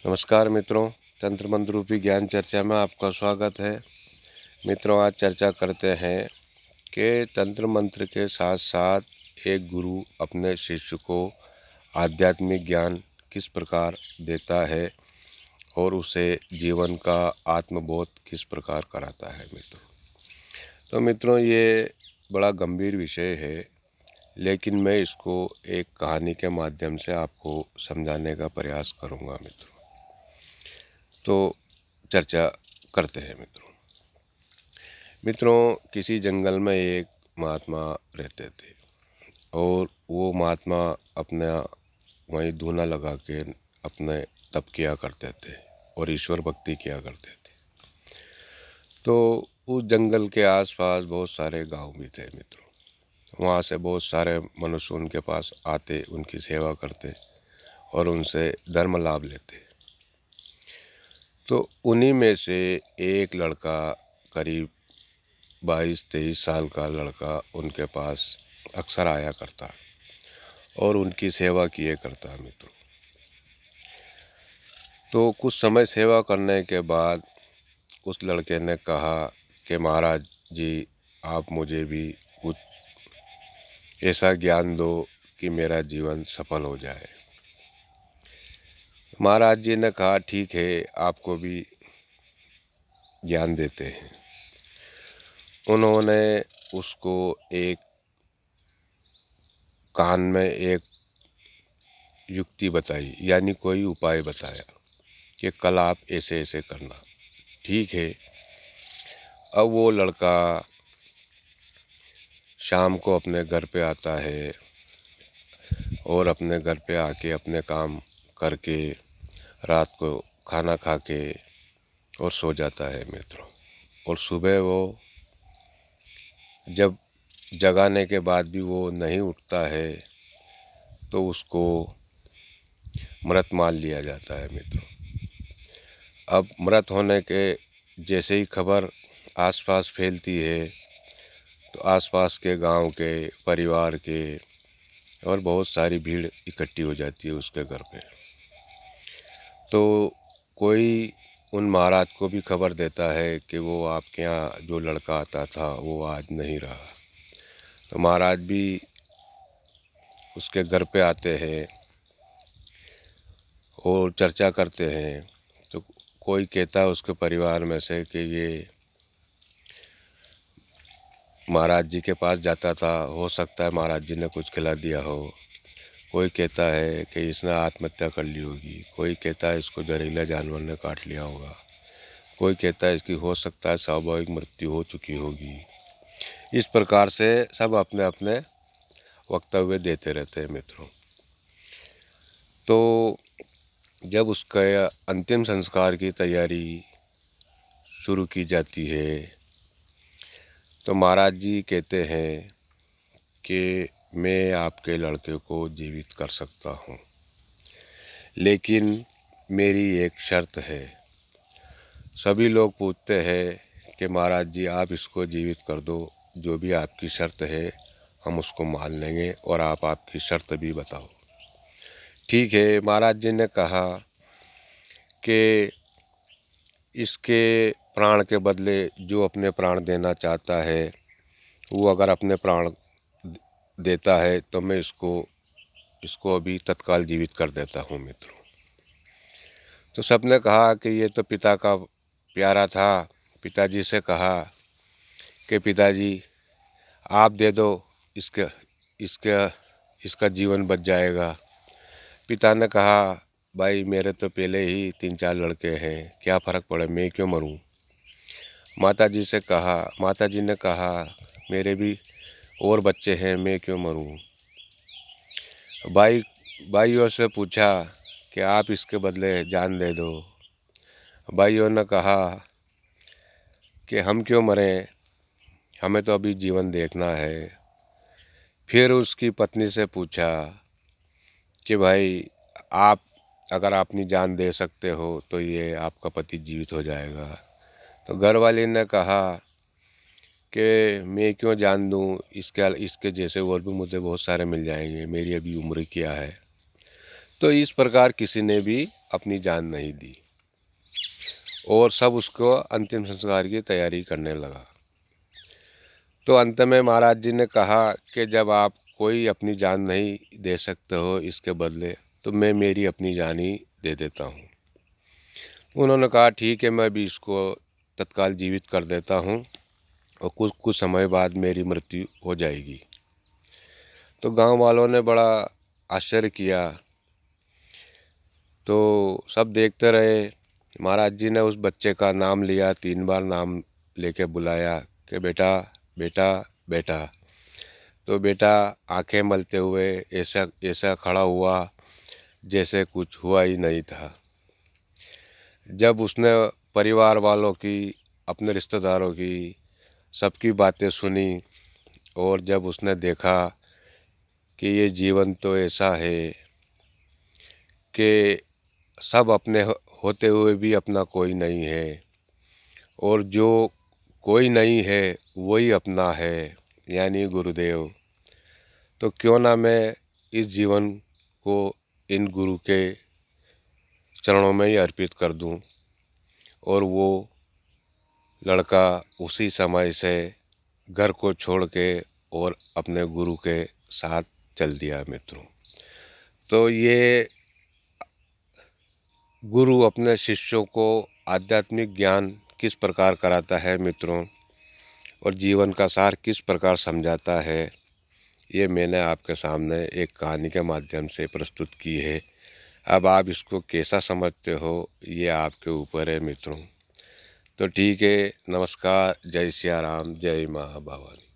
नमस्कार मित्रों, तंत्र मंत्र रूपी ज्ञान चर्चा में आपका स्वागत है। मित्रों, आज चर्चा करते हैं कि तंत्र मंत्र के साथ साथ एक गुरु अपने शिष्य को आध्यात्मिक ज्ञान किस प्रकार देता है और उसे जीवन का आत्मबोध किस प्रकार कराता है। मित्रों, ये बड़ा गंभीर विषय है, लेकिन मैं इसको एक कहानी के माध्यम से आपको समझाने का प्रयास करूँगा। तो चर्चा करते हैं। मित्रों, किसी जंगल में एक महात्मा रहते थे और वो महात्मा अपना वहीं धूना लगा के अपने तप किया करते थे और ईश्वर भक्ति किया करते थे। तो उस जंगल के आसपास बहुत सारे गांव भी थे। वहाँ से बहुत सारे मनुष्य उनके पास आते, उनकी सेवा करते और उनसे धर्म लाभ लेते। तो उन्हीं में से एक लड़का, करीब 22-23 साल का लड़का, उनके पास अक्सर आया करता और उनकी सेवा किए करता। तो कुछ समय सेवा करने के बाद उस लड़के ने कहा कि महाराज जी, आप मुझे भी कुछ ऐसा ज्ञान दो कि मेरा जीवन सफल हो जाए। महाराज जी ने कहा, ठीक है, आपको भी ज्ञान देते हैं। उन्होंने उसको एक कान में एक युक्ति बताई, यानी कोई उपाय बताया कि कल आप ऐसे ऐसे करना। ठीक है। अब वो लड़का शाम को अपने घर पे आता है और अपने घर पे आके अपने काम करके रात को खाना खा के और सो जाता है। और सुबह वो जब जगाने के बाद भी वो नहीं उठता है तो उसको मृत मान लिया जाता है। अब मृत होने के जैसे ही खबर आसपास फैलती है तो आसपास के गांव के, परिवार के और बहुत सारी भीड़ इकट्ठी हो जाती है उसके घर पे। तो कोई उन महाराज को भी खबर देता है कि वो आपके यहाँ जो लड़का आता था वो आज नहीं रहा। तो महाराज भी उसके घर पे आते हैं और चर्चा करते हैं। तो कोई कहता है उसके परिवार में से कि ये महाराज जी के पास जाता था, हो सकता है महाराज जी ने कुछ खिला दिया हो। कोई कहता है कि इसने आत्महत्या कर ली होगी। कोई कहता है इसको जहरीला जानवर ने काट लिया होगा। कोई कहता है इसकी हो सकता है स्वाभाविक मृत्यु हो चुकी होगी। इस प्रकार से सब अपने अपने वक्तव्य देते रहते हैं। तो जब उसका अंतिम संस्कार की तैयारी शुरू की जाती है तो महाराज जी कहते हैं कि मैं आपके लड़के को जीवित कर सकता हूँ, लेकिन मेरी एक शर्त है। सभी लोग पूछते हैं कि महाराज जी, आप इसको जीवित कर दो, जो भी आपकी शर्त है हम उसको मान लेंगे, और आप आपकी शर्त भी बताओ। ठीक है। महाराज जी ने कहा कि इसके प्राण के बदले जो अपने प्राण देना चाहता है वो अगर अपने प्राण देता है तो मैं इसको अभी तत्काल जीवित कर देता हूँ। तो सबने कहा कि ये तो पिता का प्यारा था। पिताजी से कहा कि पिताजी आप दे दो, इसके इसके इसका जीवन बच जाएगा। पिता ने कहा, भाई मेरे तो पहले ही 3-4 लड़के हैं, क्या फ़र्क पड़े, मैं क्यों मरूं। माताजी ने कहा, मेरे भी और बच्चे हैं, मैं क्यों मरूं। भाइयों से पूछा कि आप इसके बदले जान दे दो। भाइयों ने कहा कि हम क्यों मरें, हमें तो अभी जीवन देखना है। फिर उसकी पत्नी से पूछा कि भाई, आप अगर अपनी जान दे सकते हो तो ये आपका पति जीवित हो जाएगा। तो घरवाली ने कहा कि मैं क्यों जान दूं, इसके जैसे और भी मुझे बहुत सारे मिल जाएंगे, मेरी अभी उम्र क्या है। तो इस प्रकार किसी ने भी अपनी जान नहीं दी और सब उसको अंतिम संस्कार की तैयारी करने लगा। तो अंत में महाराज जी ने कहा कि जब आप कोई अपनी जान नहीं दे सकते हो इसके बदले, तो मैं मेरी अपनी जान ही दे देता हूँ। उन्होंने कहा ठीक है, मैं भी इसको तत्काल जीवित कर देता हूँ और कुछ समय बाद मेरी मृत्यु हो जाएगी। तो गांव वालों ने बड़ा आश्चर्य किया, तो सब देखते रहे। महाराज जी ने उस बच्चे का नाम लिया, 3 बार नाम लेके बुलाया कि बेटा बेटा बेटा। तो बेटा आंखें मलते हुए ऐसा ऐसा खड़ा हुआ जैसे कुछ हुआ ही नहीं था। जब उसने परिवार वालों की, अपने रिश्तेदारों की, सबकी बातें सुनी और जब उसने देखा कि ये जीवन तो ऐसा है कि सब अपने होते हुए भी अपना कोई नहीं है और जो कोई नहीं है वही अपना है, यानी गुरुदेव, तो क्यों ना मैं इस जीवन को इन गुरु के चरणों में ही अर्पित कर दूं। और वो लड़का उसी समय से घर को छोड़ के और अपने गुरु के साथ चल दिया मित्रों। तो ये गुरु अपने शिष्यों को आध्यात्मिक ज्ञान किस प्रकार कराता है मित्रों, और जीवन का सार किस प्रकार समझाता है, ये मैंने आपके सामने एक कहानी के माध्यम से प्रस्तुत की है। अब आप इसको कैसा समझते हो ये आपके ऊपर है मित्रों। तो ठीक है, नमस्कार, जय सिया राम, जय माँ भवानी।